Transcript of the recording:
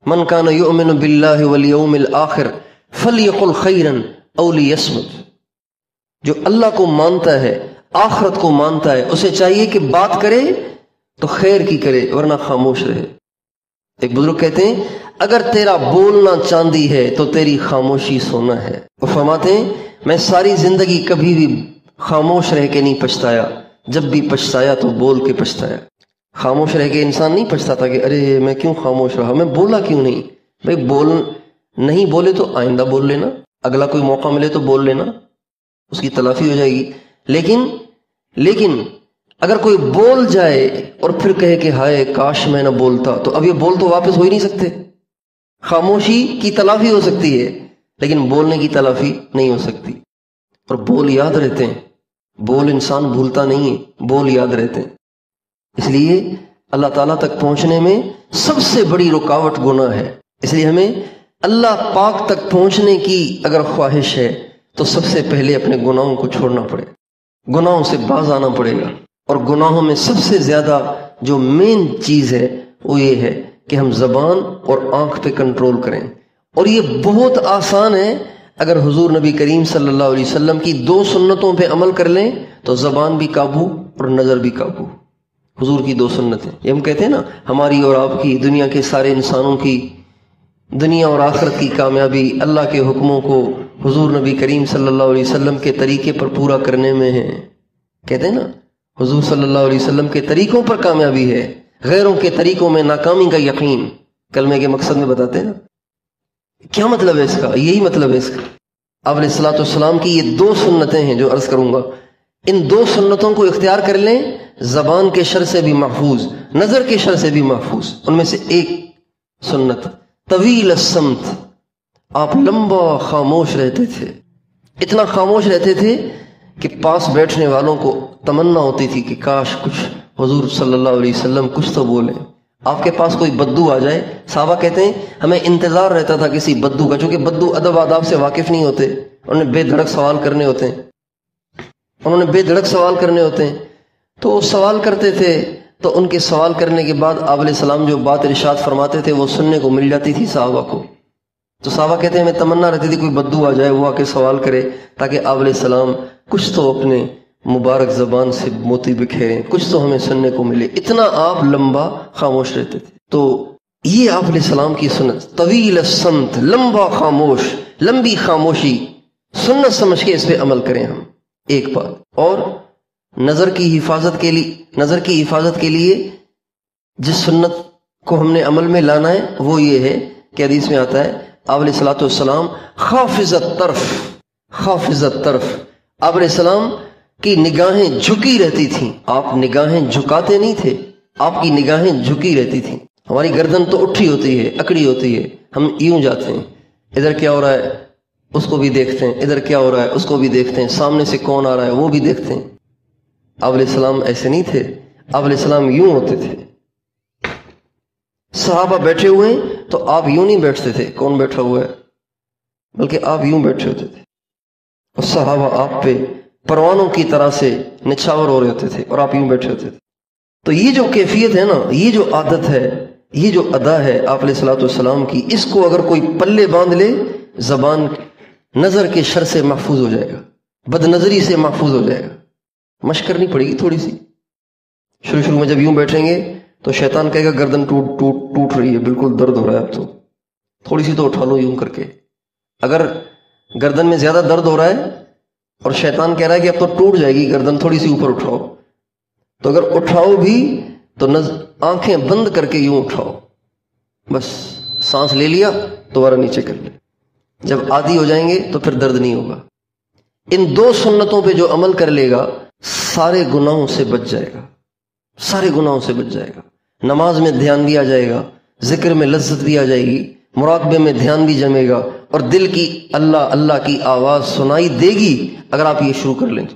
من کان یؤمن باللہ والیوم الآخر فلیقل خیرا او لیصمت، جو اللہ کو مانتا ہے، آخرت کو مانتا ہے، اسے چاہیے کہ بات کرے تو خیر کی کرے ورنہ خاموش رہے۔ ایک بزرگ کہتے ہیں اگر تیرا بولنا چاندی ہے تو تیری خاموشی سونا ہے۔ وہ فرماتے ہیں میں ساری زندگی کبھی بھی خاموش رہ کے نہیں پچھتایا، جب بھی پچھتایا تو بول کے پچھتایا۔ خاموش رہ کے انسان نہیں پچھتاتا کہ ارے میں کیوں خاموش رہا، میں بولا کیوں نہیں۔ بھائی نہیں بولے تو آئندہ بول لینا، اگلا کوئی موقع ملے تو بول لینا، اس کی تلافی ہو جائے گی۔ لیکن اگر کوئی بول جائے اور پھر کہے کہ ہائے کاش میں نہ بولتا، تو اب یہ بول تو واپس ہو ہی نہیں سکتے۔ خاموشی کی تلافی ہو سکتی ہے لیکن بولنے کی تلافی نہیں ہو سکتی۔ اور بول یاد رہتے ہیں، بول انسان بھولتا نہیں ہے، بول یاد رہتے ہیں۔ اس لیے اللہ تعالیٰ تک پہنچنے میں سب سے بڑی رکاوٹ گناہ ہے۔ اس لیے ہمیں اللہ پاک تک پہنچنے کی اگر خواہش ہے تو سب سے پہلے اپنے گناہوں کو چھوڑنا پڑے، گناہوں سے باز آنا پڑے گا۔ اور گناہوں میں سب سے زیادہ جو مین چیز ہے وہ یہ ہے کہ ہم زبان اور آنکھ پہ کنٹرول کریں۔ اور یہ بہت آسان ہے، اگر حضور نبی کریم صلی اللہ علیہ وسلم کی 2 سنتوں پہ عمل کر لیں تو زبان بھی قابو اور نظر بھی قابو۔ حضور کی 2 سنتیں، یہ ہم کہتے ہیں نا ہماری اور آپ کی، دنیا کے سارے انسانوں کی، دنیا اور آخرت کی کامیابی اللہ کے حکموں کو حضور نبی کریم صلی اللہ علیہ وسلم کے طریقے پر پورا کرنے میں ہے۔ کہتے ہیں نا حضور صلی اللہ علیہ وسلم کے طریقوں پر کامیابی ہے، غیروں کے طریقوں میں ناکامی کا یقین۔ کلمے کے مقصد میں بتاتے ہیں نا، کیا مطلب ہے اس کا؟ یہی مطلب ہے اس کا۔ آپ علیہ الصلوۃ والسلام کی یہ 2 سنتیں ہیں جو عرض کروں گا، ان 2 سنتوں کو اختیار کر لیں، زبان کے شر سے بھی محفوظ، نظر کے شر سے بھی محفوظ۔ ان میں سے ایک سنت طویل الصمت، آپ لمبا خاموش رہتے تھے، اتنا خاموش رہتے تھے کہ پاس بیٹھنے والوں کو تمنا ہوتی تھی کہ کاش کچھ حضور صلی اللہ علیہ وسلم کچھ تو بولیں۔ آپ کے پاس کوئی بدو آ جائے، صحابہ کہتے ہیں ہمیں انتظار رہتا تھا کسی بدو کا، چونکہ بدو ادب آداب سے واقف نہیں ہوتے، انہوں نے بے دھڑک سوال کرنے ہوتے ہیں، تو وہ سوال کرتے تھے، تو ان کے سوال کرنے کے بعد آپ علیہ السلام جو بات ارشاد فرماتے تھے وہ سننے کو مل جاتی تھی صحابہ کو۔ تو صحابہ کہتے ہیں ہمیں تمنا رہتی تھی کوئی بدو آ جائے، وہ آ کے سوال کرے تاکہ آپ علیہ السلام کچھ تو اپنے مبارک زبان سے موتی بکھیریں، کچھ تو ہمیں سننے کو ملے۔ اتنا آپ لمبا خاموش رہتے تھے۔ تو یہ آپ علیہ السلام کی سنت، طویل الصمت، لمبا خاموش، لمبی خاموشی، سنت سمجھ کے اس پہ عمل کریں ہم۔ ایک بات اور نظر کی حفاظت کے لیے جس سنت کو ہم نے عمل میں لانا ہے وہ یہ ہے کہ حدیث میں آتا ہے آپ علیہ الصلوۃ والسلام خافض الطرف، آپ علیہ السلام کی نگاہیں جھکی رہتی تھیں، آپ نگاہیں جھکاتے نہیں تھے، آپ کی نگاہیں جھکی رہتی تھیں۔ ہماری گردن تو اٹھی ہوتی ہے، اکڑی ہوتی ہے، ہم یوں جاتے ہیں، ادھر کیا ہو رہا ہے اس کو بھی دیکھتے ہیں، ادھر کیا ہو رہا ہے اس کو بھی دیکھتے ہیں، سامنے سے کون آ رہا ہے وہ بھی دیکھتے ہیں۔ آپ علیہ السلام ایسے نہیں تھے، آپ علیہ السلام یوں ہوتے تھے۔ صحابہ بیٹھے ہوئے ہیں تو آپ یوں نہیں بیٹھتے تھے کون بیٹھا ہوا ہے، بلکہ آپ یوں بیٹھے ہوتے تھے، اور صحابہ آپ پہ پروانوں کی طرح سے نچھاور ہو رہے ہوتے تھے اور آپ یوں بیٹھے ہوتے تھے۔ تو یہ جو کیفیت ہے نا، یہ جو عادت ہے، یہ جو ادا ہے آپ علیہ الصلوۃ والسلام کی، اس کو اگر کوئی پلے باندھ لے، زبان نظر کے شر سے محفوظ ہو جائے گا، بد نظری سے محفوظ ہو جائے گا۔ مشق کرنی پڑے گی تھوڑی سی، شروع میں جب یوں بیٹھیں گے تو شیطان کہے گا گردن ٹوٹ رہی ہے، بالکل درد ہو رہا ہے، اب تو تھوڑی سی تو اٹھا لو یوں کر کے۔ اگر گردن میں زیادہ درد ہو رہا ہے اور شیطان کہہ رہا ہے کہ اب تو ٹوٹ جائے گی گردن، تھوڑی سی اوپر اٹھاؤ، تو اگر اٹھاؤ بھی تو آنکھیں بند کر کے یوں اٹھاؤ، بس سانس لے لیا دوبارہ نیچے کر لے، جب عادی ہو جائیں گے تو پھر درد نہیں ہوگا۔ ان 2 سنتوں پہ جو عمل کر لے گا سارے گناہوں سے بچ جائے گا، سارے گناہوں سے بچ جائے گا۔ نماز میں دھیان بھی آ جائے گا، ذکر میں لذت بھی آ جائے گی، مراقبے میں دھیان بھی جمے گا، اور دل کی اللہ اللہ کی آواز سنائی دے گی اگر آپ یہ شروع کر لیں تو۔